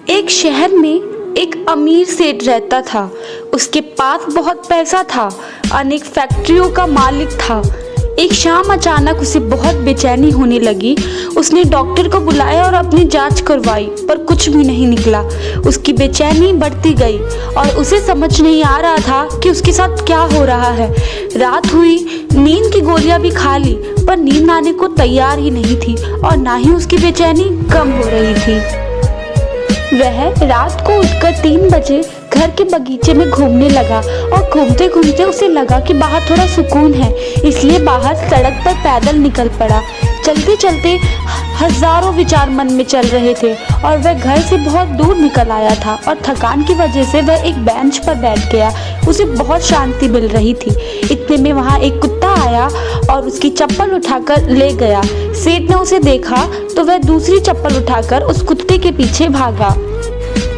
एक शहर में एक अमीर सेठ रहता था। उसके पास बहुत पैसा था, अनेक फैक्ट्रियों का मालिक था। एक शाम अचानक उसे बहुत बेचैनी होने लगी। उसने डॉक्टर को बुलाया और अपनी जांच करवाई, पर कुछ भी नहीं निकला। उसकी बेचैनी बढ़ती गई और उसे समझ नहीं आ रहा था कि उसके साथ क्या हो रहा है। रात हुई, नींद की गोलियां भी खा ली, पर नींद आने को तैयार ही नहीं थी और ना ही उसकी बेचैनी कम हो रही थी। वह रात को उठकर 3 बजे घर के बगीचे में घूमने लगा और घूमते घूमते उसे लगा कि बाहर थोड़ा सुकून है, इसलिए बाहर सड़क पर पैदल निकल पड़ा। चलते चलते हजारों विचार मन में चल रहे थे और वह घर से बहुत दूर निकल आया था और थकान की वजह से वह एक बेंच पर बैठ गया। उसे बहुत शांति मिल रही थी। इतने में वहाँ एक कुत्ता आया और उसकी चप्पल उठाकर ले गया। सेठ ने उसे देखा तो वह दूसरी चप्पल उठाकर उस कुत्ते के पीछे भागा।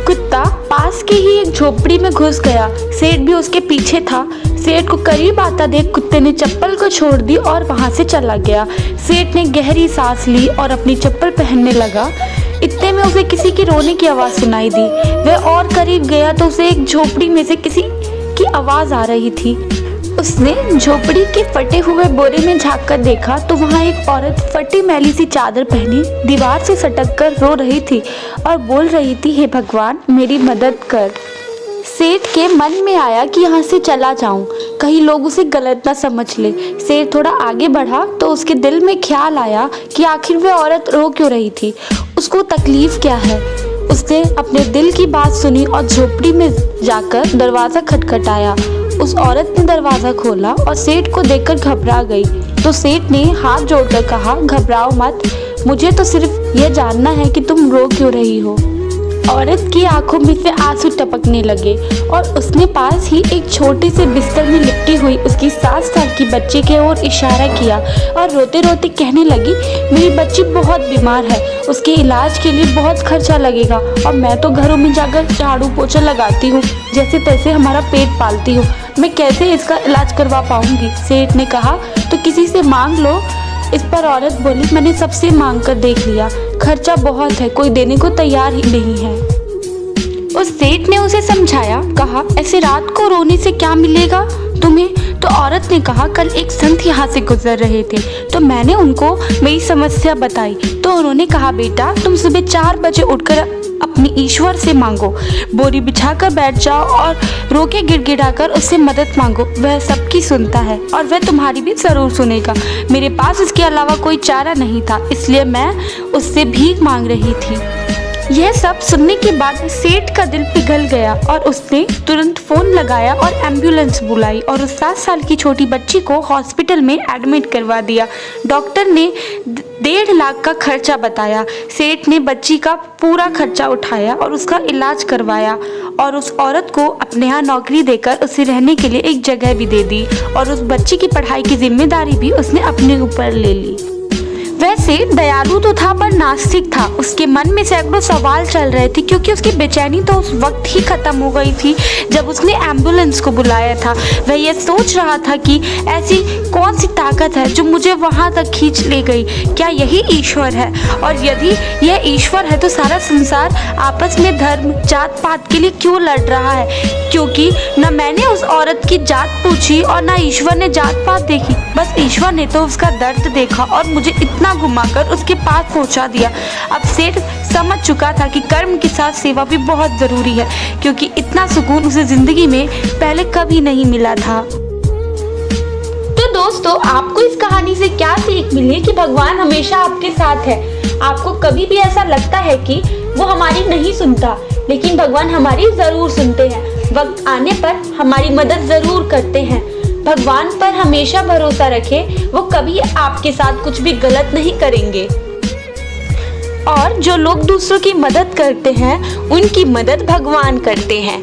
कुत्ता पास के ही एक झोपड़ी में घुस गया। सेठ भी उसके पीछे था। सेठ को करीब आता देख कुत्ते ने चप्पल को छोड़ दी और वहां से चला गया। सेठ ने गहरी सांस ली और अपनी चप्पल पहनने लगा। इतने में उसे किसी की रोने की आवाज सुनाई दी। वह और करीब गया तो उसे एक झोपड़ी में से किसी की आवाज आ रही थी। उसने झोपड़ी के फटे हुए बोरे में झांक कर देखा तो वहाँ एक औरत फटी मैली सी चादर पहनी दीवार से सटक कर रो रही थी और बोल रही थी, हे भगवान मेरी मदद कर। सेठ के मन में आया कि यहाँ से चला जाऊं, कहीं लोग उसे गलत ना समझ ले। सेठ थोड़ा आगे बढ़ा तो उसके दिल में ख्याल आया कि आखिर वह औरत रो क्यों रही थी, उसको तकलीफ क्या है। उसने अपने दिल की बात सुनी और झोपड़ी में जाकर दरवाजा खटखटाया। उस औरत ने दरवाजा खोला और सेठ को देखकर घबरा गई। तो सेठ ने हाथ जोड़कर कहा, घबराओ मत, मुझे तो सिर्फ यह जानना है कि तुम रो क्यों रही हो। औरत की आंखों में से आंसू टपकने लगे और उसने पास ही एक छोटे से बिस्तर में लिपटी हुई उसकी 7 साल की बच्ची की ओर इशारा किया और रोते रोते कहने लगी, मेरी बच्ची बहुत बीमार है, उसके इलाज के लिए बहुत खर्चा लगेगा और मैं तो घरों में जाकर झाड़ू पोछा लगाती हूँ, जैसे तैसे हमारा पेट पालती हूँ, मैं कैसे इसका इलाज करवा पाऊंगी। सेठ ने कहा, तो किसी से मांग लो। इस पर औरत बोली, मैंने सबसे मांग कर देख लिया, खर्चा बहुत है, कोई देने को तैयार ही नहीं है। उस सेठ ने उसे समझाया, कहा, ऐसे रात को रोने से क्या मिलेगा तुम्हें। तो औरत ने कहा, कल एक संत यहाँ से गुजर रहे थे तो मैंने उनको मेरी समस्या बताई तो उन्होंने कहा, बेटा तुम सुबह 4 बजे उठकर अपनी ईश्वर से मांगो, बोरी बिछाकर बैठ जाओ और रो के गिड़गिड़ाकर उससे मदद मांगो, वह सबकी सुनता है और वह तुम्हारी भी जरूर सुनेगा। मेरे पास इसके अलावा कोई चारा नहीं था, इसलिए मैं उससे भीख मांग रही थी। यह सब सुनने के बाद सेठ का दिल पिघल गया और उसने तुरंत फोन लगाया और एम्बुलेंस बुलाई और उस 7 साल की छोटी बच्ची को हॉस्पिटल में एडमिट करवा दिया। डॉक्टर ने 1.5 लाख का खर्चा बताया। सेठ ने बच्ची का पूरा खर्चा उठाया और उसका इलाज करवाया और उस औरत को अपने यहाँ नौकरी देकर उसे रहने के लिए एक जगह भी दे दी और उस बच्ची की पढ़ाई की जिम्मेदारी भी उसने अपने ऊपर ले ली। वैसे दयालु तो था पर नास्तिक था। उसके मन में सैकड़ों सवाल चल रहे थे क्योंकि उसकी बेचैनी तो उस वक्त ही खत्म हो गई थी जब उसने एम्बुलेंस को बुलाया था। वह यह सोच रहा था कि ऐसी कौन सी ताकत है जो मुझे वहां तक खींच ले गई, क्या यही ईश्वर है? और यदि यह ईश्वर है तो सारा संसार आपस में धर्म जात पात के लिए क्यों लड़ रहा है? क्योंकि न मैंने उस औरत की जात पूछी और न ईश्वर ने जात पात देखी, बस ईश्वर ने तो उसका दर्द देखा और मुझे इतना घुमाकर उसके पास पहुंचा दिया। अब सेठ समझ चुका था कि कर्म के साथ सेवा भी बहुत जरूरी है क्योंकि इतना सुकून उसे जिंदगी में पहले कभी नहीं मिला था। तो दोस्तों, आपको इस कहानी से क्या सीख मिली कि भगवान हमेशा आपके साथ है। आपको कभी भी ऐसा लगता है कि वो हमारी नहीं सुनता, लेकिन भगवान हमारी जरूर सुनते हैं, वक्त आने पर हमारी मदद जरूर करते हैं। भगवान पर हमेशा भरोसा रखें, वो कभी आपके साथ कुछ भी गलत नहीं करेंगे। और जो लोग दूसरों की मदद करते हैं उनकी मदद भगवान करते हैं।